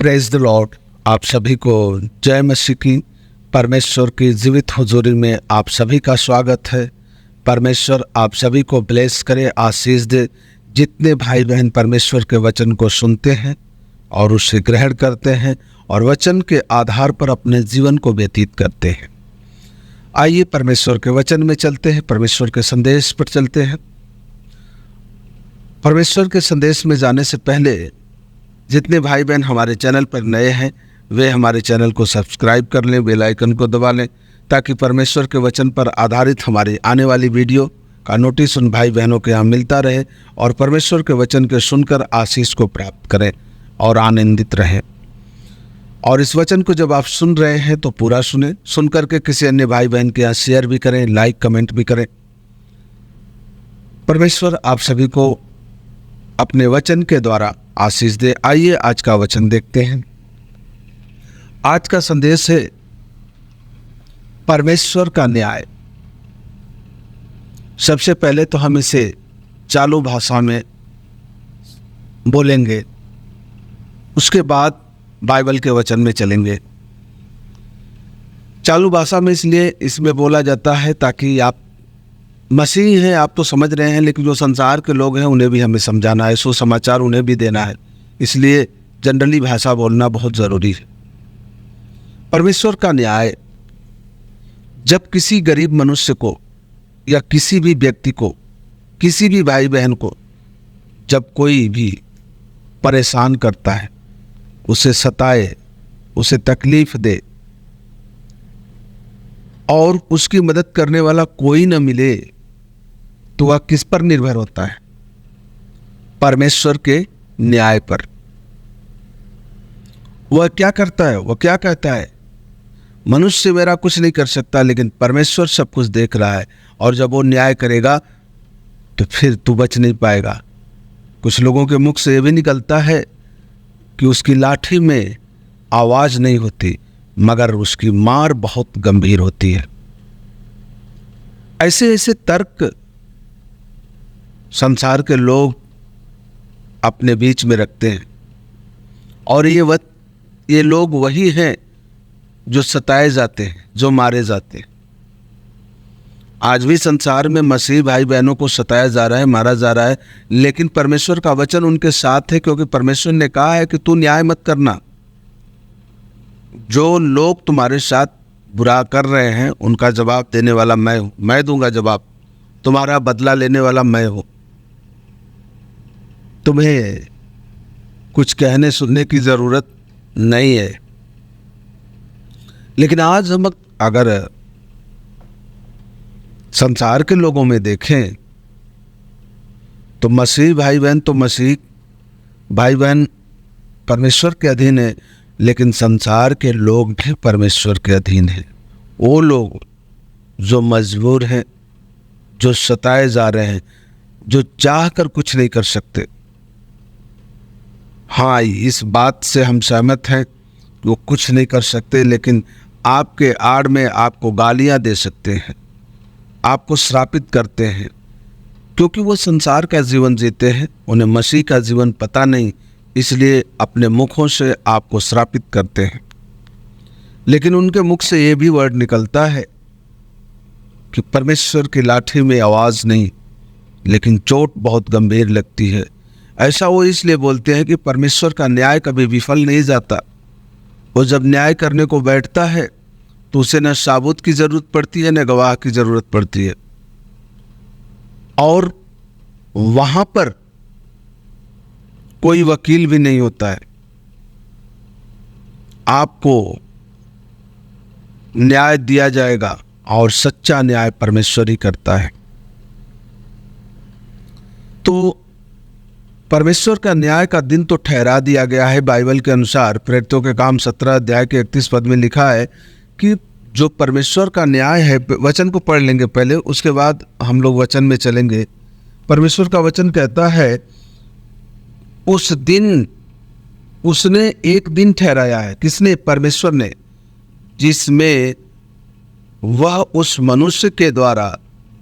Praise the Lord. आप सभी को जय मसीह की। परमेश्वर की जीवित हुजूरी में आप सभी का स्वागत है। परमेश्वर आप सभी को ब्लेस करे, आशीष दे। जितने भाई बहन परमेश्वर के वचन को सुनते हैं और उसे ग्रहण करते हैं और वचन के आधार पर अपने जीवन को व्यतीत करते हैं, आइए परमेश्वर के वचन में चलते हैं, परमेश्वर के संदेश पर चलते हैं। परमेश्वर के संदेश में जाने से पहले जितने भाई बहन हमारे चैनल पर नए हैं वे हमारे चैनल को सब्सक्राइब कर लें, बेल आइकन को दबा लें, ताकि परमेश्वर के वचन पर आधारित हमारी आने वाली वीडियो का नोटिस उन भाई बहनों के यहाँ मिलता रहे और परमेश्वर के वचन के सुनकर आशीष को प्राप्त करें और आनंदित रहें। और इस वचन को जब आप सुन रहे हैं तो पूरा सुने, सुन करके किसी अन्य भाई बहन के यहाँ शेयर भी करें, लाइक कमेंट भी करें। परमेश्वर आप सभी को अपने वचन के द्वारा आशीष दे। आइए आज का वचन देखते हैं। आज का संदेश है परमेश्वर का न्याय। सबसे पहले तो हम इसे चालू भाषा में बोलेंगे, उसके बाद बाइबल के वचन में चलेंगे। चालू भाषा में इसलिए इसमें बोला जाता है ताकि आप मसीह हैं, आप तो समझ रहे हैं, लेकिन जो संसार के लोग हैं उन्हें भी हमें समझाना है, सुसमाचार उन्हें भी देना है, इसलिए जनरली भाषा बोलना बहुत ज़रूरी है। परमेश्वर का न्याय, जब किसी गरीब मनुष्य को या किसी भी व्यक्ति को, किसी भी भाई बहन को जब कोई भी परेशान करता है, उसे सताए, उसे तकलीफ दे और उसकी मदद करने वाला कोई न मिले, तो वह किस पर निर्भर होता है? परमेश्वर के न्याय पर। वह क्या करता है? वह क्या कहता है? मनुष्य मेरा कुछ नहीं कर सकता, लेकिन परमेश्वर सब कुछ देख रहा है और जब वो न्याय करेगा तो फिर तू बच नहीं पाएगा। कुछ लोगों के मुख से ये भी निकलता है कि उसकी लाठी में आवाज नहीं होती, मगर उसकी मार बहुत गंभीर होती है। ऐसे ऐसे तर्क संसार के लोग अपने बीच में रखते हैं और ये लोग वही हैं जो सताए जाते हैं, जो मारे जाते हैं। आज भी संसार में मसीह भाई बहनों को सताया जा रहा है, मारा जा रहा है, लेकिन परमेश्वर का वचन उनके साथ है, क्योंकि परमेश्वर ने कहा है कि तू न्याय मत करना। जो लोग तुम्हारे साथ बुरा कर रहे हैं उनका जवाब देने वाला मैं हूं, मैं दूंगा जवाब, तुम्हारा बदला लेने वाला मैं हूं। तुम्हें कुछ कहने सुनने की जरूरत नहीं है। लेकिन आज हम अगर संसार के लोगों में देखें तो मसीह भाई बहन परमेश्वर के अधीन है, लेकिन संसार के लोग भी परमेश्वर के अधीन हैं। वो लोग जो मजबूर हैं, जो सताए जा रहे हैं, जो चाह कर कुछ नहीं कर सकते। हाँ, इस बात से हम सहमत हैं कि वो कुछ नहीं कर सकते, लेकिन आपके आड़ में आपको गालियां दे सकते हैं, आपको श्रापित करते हैं, क्योंकि वो संसार का जीवन जीते हैं, उन्हें मसीह का जीवन पता नहीं, इसलिए अपने मुखों से आपको श्रापित करते हैं। लेकिन उनके मुख से ये भी वर्ड निकलता है कि परमेश्वर की लाठी में आवाज नहीं, लेकिन चोट बहुत गंभीर लगती है। ऐसा वो इसलिए बोलते हैं कि परमेश्वर का न्याय कभी विफल नहीं जाता। वो जब न्याय करने को बैठता है तो उसे न साबूत की जरूरत पड़ती है, न गवाह की जरूरत पड़ती है, और वहां पर कोई वकील भी नहीं होता है। आपको न्याय दिया जाएगा और सच्चा न्याय परमेश्वर ही करता है। तो परमेश्वर का न्याय का दिन तो ठहरा दिया गया है। बाइबल के अनुसार प्रेरितों के काम 17 अध्याय के 31 पद में लिखा है कि जो परमेश्वर का न्याय है, वचन को पढ़ लेंगे पहले, उसके बाद हम लोग वचन में चलेंगे। परमेश्वर का वचन कहता है उस दिन उसने एक दिन ठहराया है। किसने? परमेश्वर ने, जिसमें वह उस मनुष्य के द्वारा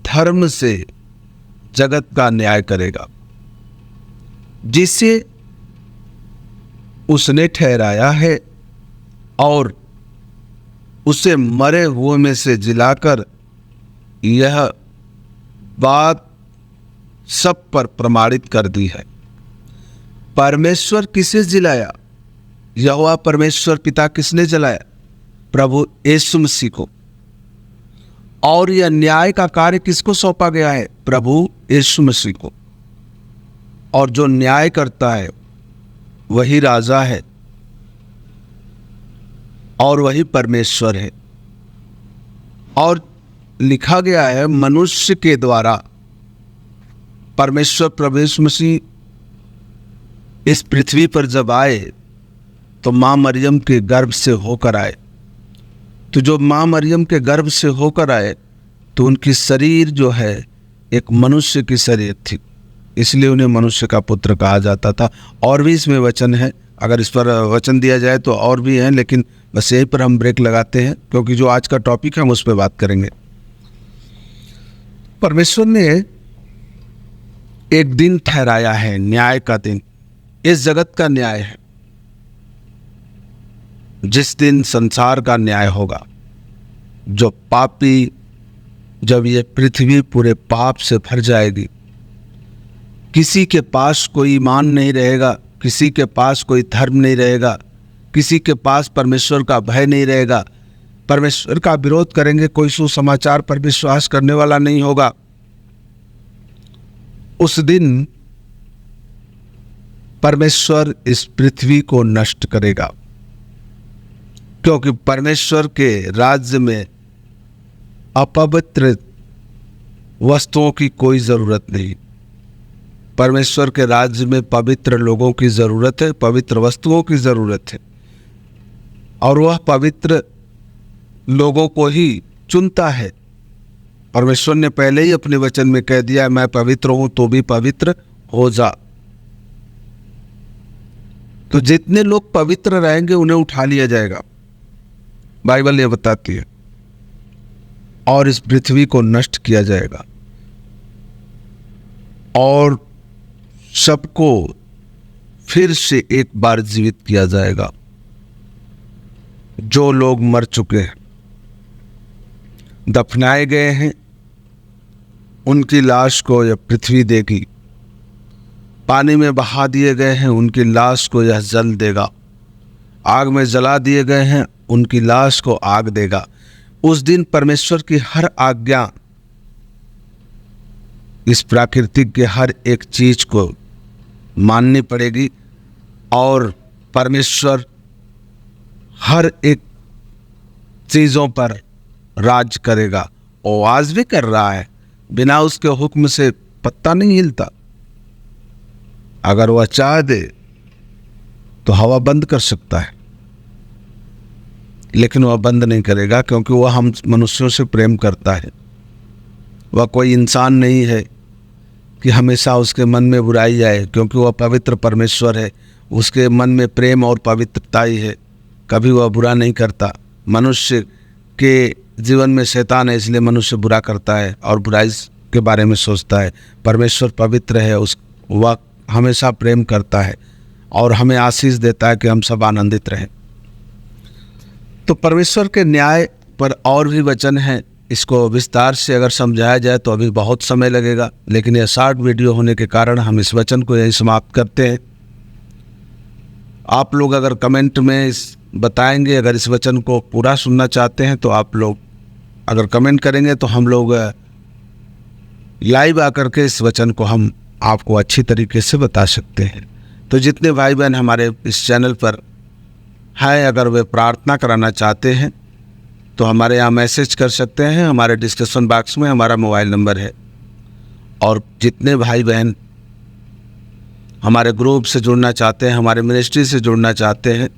धर्म से जगत का न्याय करेगा, जिसे उसने ठहराया है और उसे मरे हुए में से जिलाकर यह बात सब पर प्रमाणित कर दी है। परमेश्वर किसे जिलाया? यहोवा परमेश्वर पिता किसने जलाया? प्रभु यीशु मसीह को। और यह न्याय का कार्य किसको सौंपा गया है? प्रभु यीशु मसीह को। और जो न्याय करता है वही राजा है और वही परमेश्वर है। और लिखा गया है मनुष्य के द्वारा परमेश्वर प्रभु यीशु मसीह इस पृथ्वी पर जब आए तो मां मरियम के गर्भ से होकर आए। तो जो मां मरियम के गर्भ से होकर आए तो उनकी शरीर जो है एक मनुष्य की शरीर थी, इसलिए उन्हें मनुष्य का पुत्र कहा जाता था। और भी इसमें वचन है, अगर इस पर वचन दिया जाए तो और भी हैं, लेकिन बस यहीं पर हम ब्रेक लगाते हैं क्योंकि जो आज का टॉपिक है हम उस पर बात करेंगे। परमेश्वर ने एक दिन ठहराया है, न्याय का दिन, इस जगत का न्याय है, जिस दिन संसार का न्याय होगा। जो पापी, जब ये पृथ्वी पूरे पाप से भर जाएगी, किसी के पास कोई ईमान नहीं रहेगा, किसी के पास कोई धर्म नहीं रहेगा, किसी के पास परमेश्वर का भय नहीं रहेगा, परमेश्वर का विरोध करेंगे, कोई सुसमाचार पर विश्वास करने वाला नहीं होगा। उस दिन परमेश्वर इस पृथ्वी को नष्ट करेगा, क्योंकि परमेश्वर के राज्य में अपवित्र वस्तुओं की कोई जरूरत नहीं। परमेश्वर के राज्य में पवित्र लोगों की जरूरत है, पवित्र वस्तुओं की जरूरत है, और वह पवित्र लोगों को ही चुनता है। परमेश्वर ने पहले ही अपने वचन में कह दिया, मैं पवित्र हूं तो भी पवित्र हो जा। तो जितने लोग पवित्र रहेंगे उन्हें उठा लिया जाएगा, बाइबल ये बताती है, और इस पृथ्वी को नष्ट किया जाएगा और सबको फिर से एक बार जीवित किया जाएगा। जो लोग मर चुके हैं, दफनाए गए हैं, उनकी लाश को यह पृथ्वी देगी। पानी में बहा दिए गए हैं, उनकी लाश को यह जल देगा। आग में जला दिए गए हैं, उनकी लाश को आग देगा। उस दिन परमेश्वर की हर आज्ञा इस प्राकृतिक के हर एक चीज को माननी पड़ेगी और परमेश्वर हर एक चीजों पर राज करेगा। और आज भी कर रहा है, बिना उसके हुक्म से पत्ता नहीं हिलता। अगर वह चाह दे तो हवा बंद कर सकता है, लेकिन वह बंद नहीं करेगा, क्योंकि वह हम मनुष्यों से प्रेम करता है। वह कोई इंसान नहीं है कि हमेशा उसके मन में बुराई आए, क्योंकि वह पवित्र परमेश्वर है। उसके मन में प्रेम और पवित्रता ही है, कभी वह बुरा नहीं करता। मनुष्य के जीवन में शैतान है, इसलिए मनुष्य बुरा करता है और बुराई के बारे में सोचता है। परमेश्वर पवित्र है, वह हमेशा प्रेम करता है और हमें आशीष देता है कि हम सब आनंदित रहें। तो परमेश्वर के न्याय पर और भी वचन हैं, इसको विस्तार से अगर समझाया जाए तो अभी बहुत समय लगेगा, लेकिन यह शॉर्ट वीडियो होने के कारण हम इस वचन को यही समाप्त करते हैं। आप लोग अगर कमेंट में बताएंगे, अगर इस वचन को पूरा सुनना चाहते हैं तो आप लोग अगर कमेंट करेंगे तो हम लोग लाइव आकर के इस वचन को हम आपको अच्छी तरीके से बता सकते हैं। तो जितने भाई बहन हमारे इस चैनल पर हैं, अगर वे प्रार्थना कराना चाहते हैं तो हमारे यहाँ मैसेज कर सकते हैं। हमारे डिस्क्रिप्शन बॉक्स में हमारा मोबाइल नंबर है। और जितने भाई बहन हमारे ग्रुप से जुड़ना चाहते हैं, हमारे मिनिस्ट्री से जुड़ना चाहते हैं,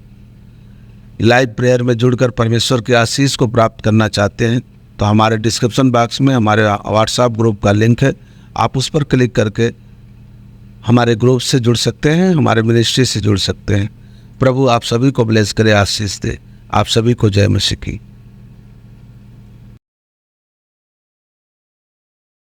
लाइव प्रेयर में जुड़कर परमेश्वर की आशीष को प्राप्त करना चाहते हैं, तो हमारे डिस्क्रिप्शन बॉक्स में हमारे व्हाट्सएप ग्रुप का लिंक है। आप उस पर क्लिक करके हमारे ग्रुप से जुड़ सकते हैं, हमारे मिनिस्ट्री से जुड़ सकते हैं। प्रभु आप सभी को ब्लेस करे, आशीष दे। आप सभी को जय मसीह की।